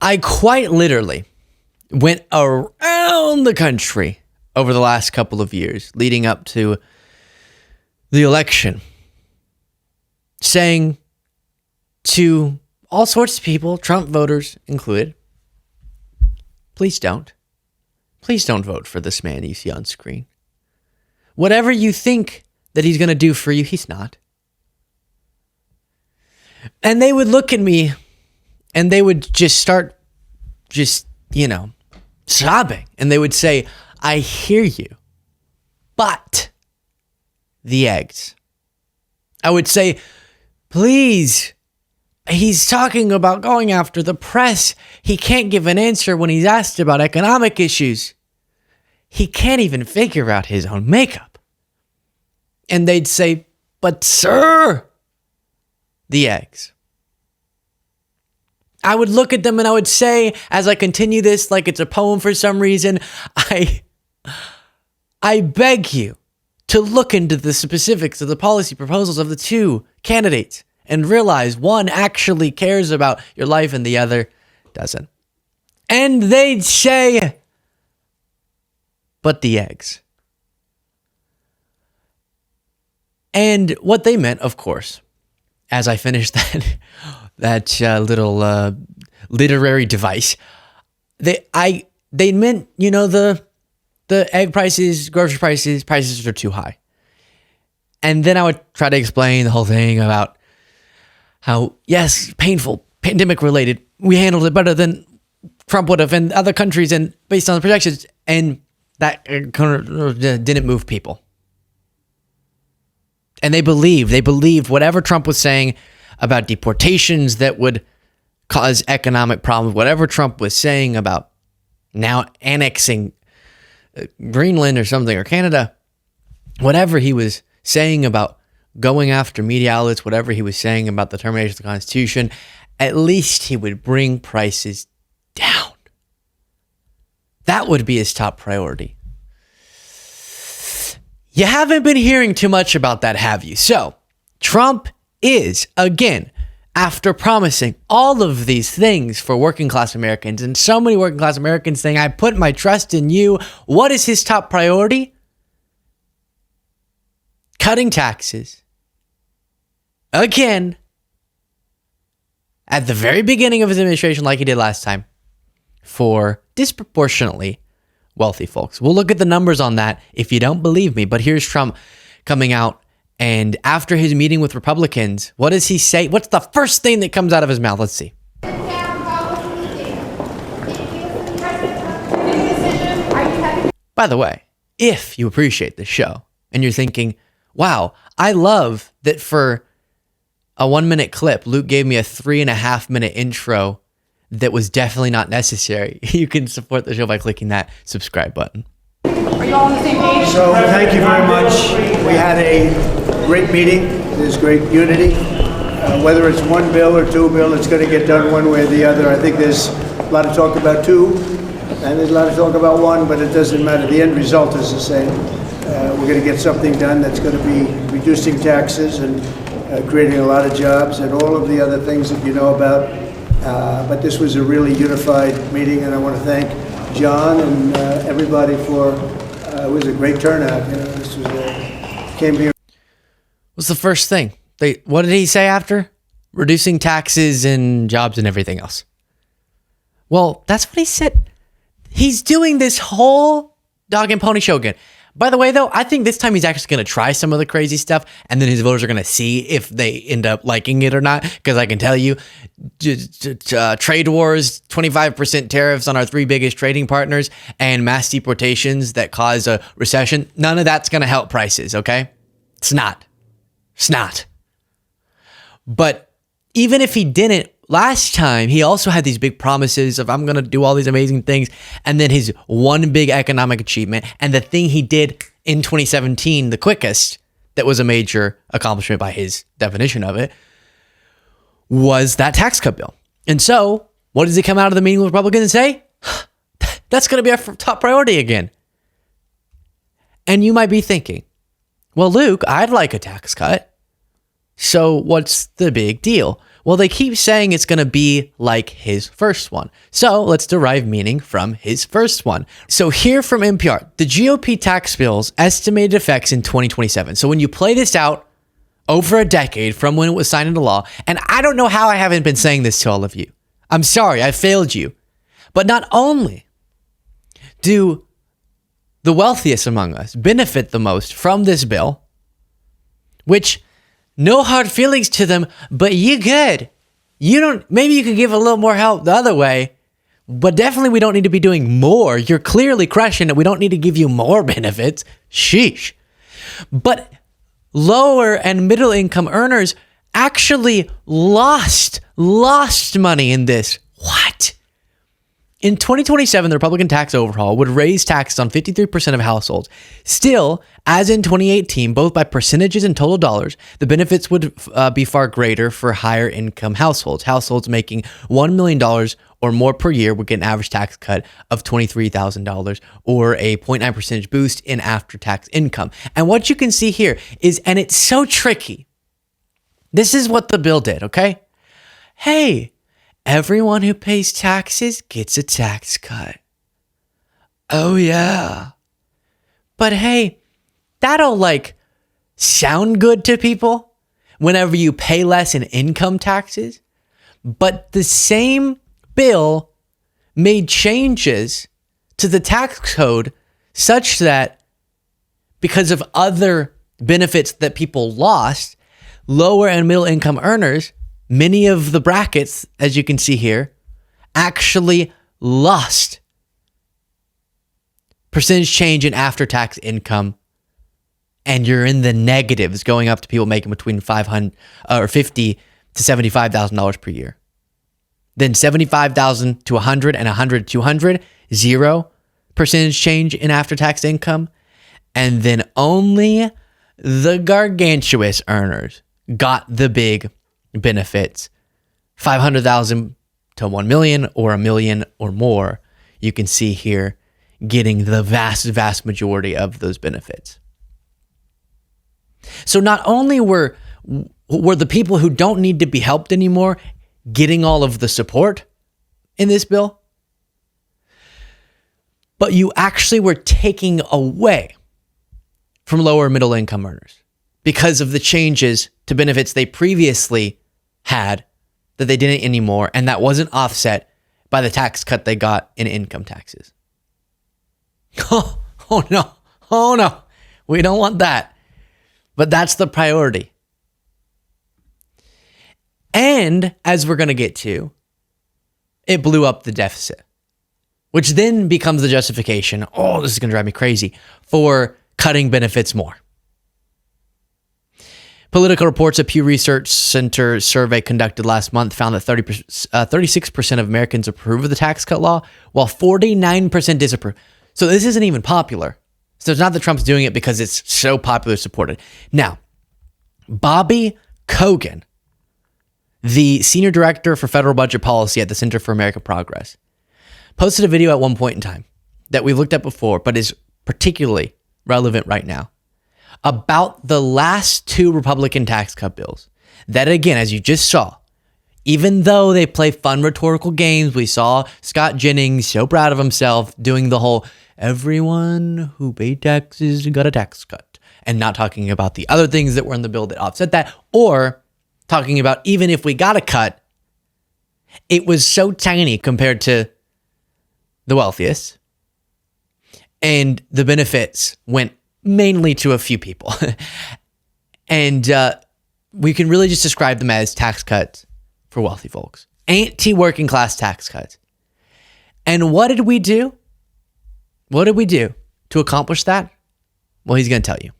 I quite literally went around the country over the last couple of years leading up to the election, saying to all sorts of people, Trump voters included, please don't. Please don't vote for this man you see on screen. Whatever you think that he's going to do for you, he's not. And they would look at me and they would just start sobbing. And they would say, I hear you, but the eggs. I would say, please, he's talking about going after the press. He can't give an answer when he's asked about economic issues. He can't even figure out his own makeup. And they'd say, but sir, the eggs. I would look at them and I would say, as I continue this like it's a poem for some reason, I beg you to look into the specifics of the policy proposals of the two candidates and realize one actually cares about your life and the other doesn't. And they'd say, but the eggs. And what they meant, of course, as I finished that little literary device, they meant, the egg prices, grocery prices are too high. And then I would try to explain the whole thing about how, yes, painful, pandemic related, we handled it better than Trump would have in other countries and based on the projections, and that didn't move people. And they believed whatever Trump was saying about deportations that would cause economic problems, whatever Trump was saying about now annexing Greenland or something, or Canada, whatever he was saying about going after media outlets, whatever he was saying about the termination of the Constitution, at least he would bring prices down. That would be his top priority. You haven't been hearing too much about that, have you? So, Trump is, again, after promising all of these things for working class Americans, and so many working class Americans saying, I put my trust in you, what is his top priority? Cutting taxes. Again, at the very beginning of his administration, like he did last time, for disproportionately wealthy folks. We'll look at the numbers on that if you don't believe me. But here's Trump coming out, and after his meeting with Republicans, what does he say? What's the first thing that comes out of his mouth? Let's see. By the way, if you appreciate the show and you're thinking, wow, I love that for a 1-minute clip, Luke gave me a 3.5-minute intro that was definitely not necessary, you can support the show by clicking that subscribe button. Are you all on the same page? So thank you very much. We had a great meeting. There's great unity. Whether it's one bill or two bill, it's going to get done one way or the other. I think there's a lot of talk about two, and there's a lot of talk about one, but it doesn't matter. The end result is the same. We're going to get something done that's going to be reducing taxes and creating a lot of jobs and all of the other things that you know about. But this was a really unified meeting, and I want to thank John and everybody for, it was a great turnout. This was, came here. What's the first thing? What did he say after? Reducing taxes and jobs and everything else. Well, that's what he said. He's doing this whole dog and pony show again. By the way, though, I think this time he's actually going to try some of the crazy stuff, and then his voters are going to see if they end up liking it or not. Because I can tell you, trade wars, 25% tariffs on our 3 biggest trading partners, and mass deportations that cause a recession, none of that's going to help prices, okay? It's not. It's not. But even if he didn't, last time, he also had these big promises of, I'm going to do all these amazing things. And then his one big economic achievement, and the thing he did in 2017, the quickest, that was a major accomplishment by his definition of it, was that tax cut bill. And so, what does he come out of the meeting with Republicans and say? That's going to be our top priority again. And you might be thinking, well, Luke, I'd like a tax cut. So what's the big deal? Well, they keep saying it's going to be like his first one. So let's derive meaning from his first one. So here from NPR, the GOP tax bill's estimated effects in 2027. So when you play this out over a decade from when it was signed into law, and I don't know how I haven't been saying this to all of you. I'm sorry, I failed you. But not only do the wealthiest among us benefit the most from this bill, which no hard feelings to them, but you good. You don't, maybe you could give a little more help the other way, but definitely we don't need to be doing more. You're clearly crushing it. We don't need to give you more benefits. Sheesh. But lower and middle income earners actually lost money in this. What? In 2027, the Republican tax overhaul would raise taxes on 53% of households. Still, as in 2018, both by percentages and total dollars, the benefits would be far greater for higher income households. Households making $1 million or more per year would get an average tax cut of $23,000 or a 0.9 percentage boost in after-tax income. And what you can see here is, and it's so tricky, this is what the bill did, okay? Hey, everyone who pays taxes gets a tax cut. Oh, yeah. But hey, that'll sound good to people whenever you pay less in income taxes. But the same bill made changes to the tax code such that because of other benefits that people lost, lower and middle income earners, many of the brackets, as you can see here, actually lost percentage change in after-tax income, and you're in the negatives, going up to people making between $500 or $50,000 to $75,000 per year. Then $75,000 to $100,000 and $100,000 to $200,000, 0% change in after-tax income, and then only the gargantuous earners got the big benefits, $500,000 to $1 million or $1 million or more. You can see here getting the vast majority of those benefits. So not only were the people who don't need to be helped anymore getting all of the support in this bill, but you actually were taking away from lower and middle income earners because of the changes to benefits they previously had that they didn't anymore, and that wasn't offset by the tax cut they got in income taxes. Oh no, we don't want that. But that's the priority. And as we're going to get to, it blew up the deficit, which then becomes the justification, oh, this is going to drive me crazy, for cutting benefits more. Political reports, a Pew Research Center survey conducted last month found that 36% of Americans approve of the tax cut law, while 49% disapprove. So this isn't even popular. So it's not that Trump's doing it because it's so popular supported. Now, Bobby Kogan, the senior director for federal budget policy at the Center for American Progress, posted a video at one point in time that we've looked at before, but is particularly relevant right now, about the last two Republican tax cut bills that, again, as you just saw, even though they play fun rhetorical games, we saw Scott Jennings so proud of himself doing the whole everyone who paid taxes got a tax cut, and not talking about the other things that were in the bill that offset that, or talking about even if we got a cut, it was so tiny compared to the wealthiest, and the benefits went mainly to a few people. And we can really just describe them as tax cuts for wealthy folks. Anti-working class tax cuts. And what did we do? What did we do to accomplish that? Well, he's going to tell you.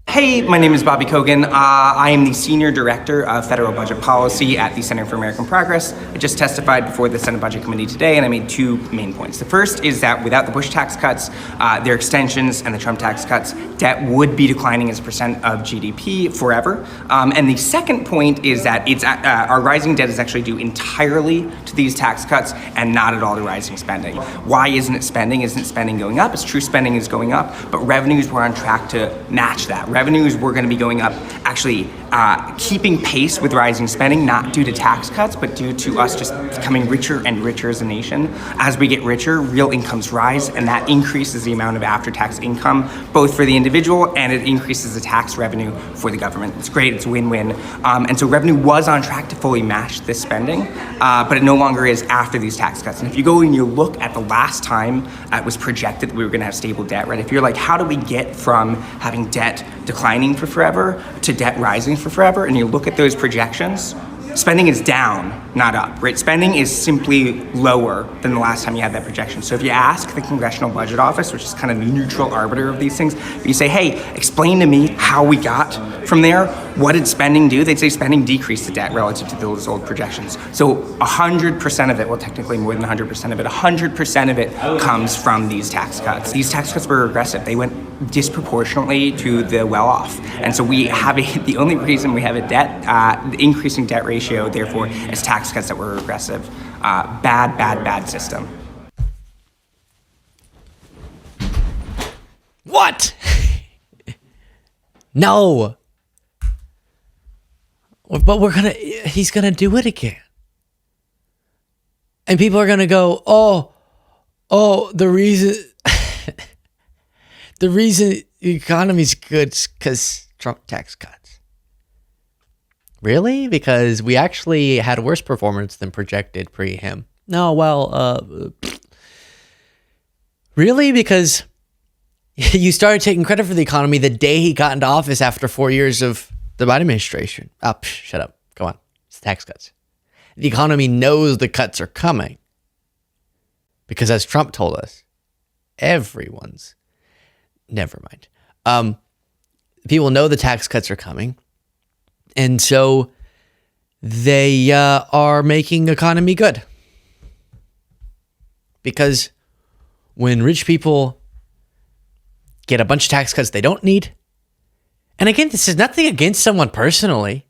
Hey, my name is Bobby Kogan. I am the Senior Director of Federal Budget Policy at the Center for American Progress. I just testified before the Senate Budget Committee today, and I made two main points. The first is that without the Bush tax cuts, their extensions, and the Trump tax cuts, debt would be declining as a percent of GDP forever. And the second point is that our rising debt is actually due entirely to these tax cuts and not at all to rising spending. Why isn't it spending? Isn't spending going up? It's true spending is going up, but revenues were on track to match that. Revenues were going to be going up actually keeping pace with rising spending, not due to tax cuts, but due to us just becoming richer and richer as a nation. As we get richer, real incomes rise, and that increases the amount of after-tax income, both for the individual, and it increases the tax revenue for the government. It's great, it's win-win. And so revenue was on track to fully match this spending, but it no longer is after these tax cuts. And if you go and you look at the last time it was projected that we were gonna have stable debt, right? If you're like, how do we get from having debt declining for forever to debt rising for forever, and you look at those projections, spending is down, not up, right? Spending is simply lower than the last time you had that projection. So if you ask the Congressional Budget Office, which is kind of the neutral arbiter of these things, if you say, hey, explain to me how we got from there, what did spending do? They'd say spending decreased the debt relative to those old projections. So 100% of it, well, technically more than 100% of it, 100% of it comes from these tax cuts. These tax cuts were regressive. They went disproportionately to the well-off. And so we have the only reason we have a debt, increasing debt ratio, therefore, is tax cuts that were regressive. Bad system. What? No. But he's gonna do it again. And people are gonna go, the reason the economy's good is because Trump tax cuts. Really? Because we actually had worse performance than projected pre him. No, well, really? Because you started taking credit for the economy the day he got into office after 4 years of the Biden administration. Shut up. Go on. It's tax cuts. The economy knows the cuts are coming. Because as Trump told us, never mind. People know the tax cuts are coming. And so they are making the economy good. Because when rich people get a bunch of tax cuts they don't need, and again, this is nothing against someone personally.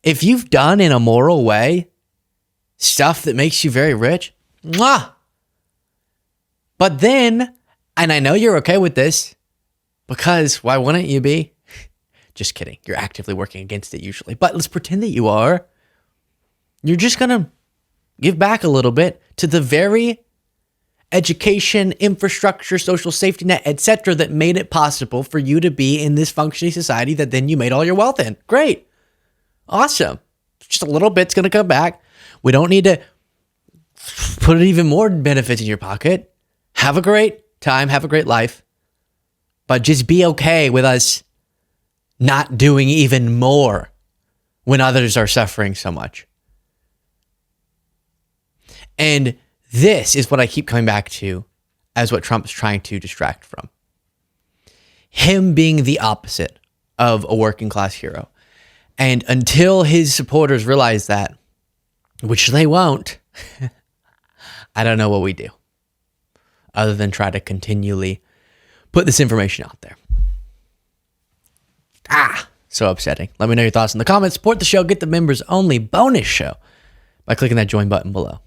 If you've done in a moral way stuff that makes you very rich, mwah! But then, and I know you're okay with this, because why wouldn't you be? Just kidding. You're actively working against it usually. But let's pretend that you are. You're just going to give back a little bit to the very education, infrastructure, social safety net, etc. that made it possible for you to be in this functioning society that then you made all your wealth in. Great. Awesome. Just a little bit's going to come back. We don't need to put even more benefits in your pocket. Have a great time. Have a great life. But just be okay with us not doing even more when others are suffering so much. And this is what I keep coming back to as what Trump's trying to distract from. Him being the opposite of a working class hero. And until his supporters realize that, which they won't, I don't know what we do other than try to continually put this information out there. So upsetting. Let me know your thoughts in the comments. Support the show. Get the members only bonus show by clicking that join button below.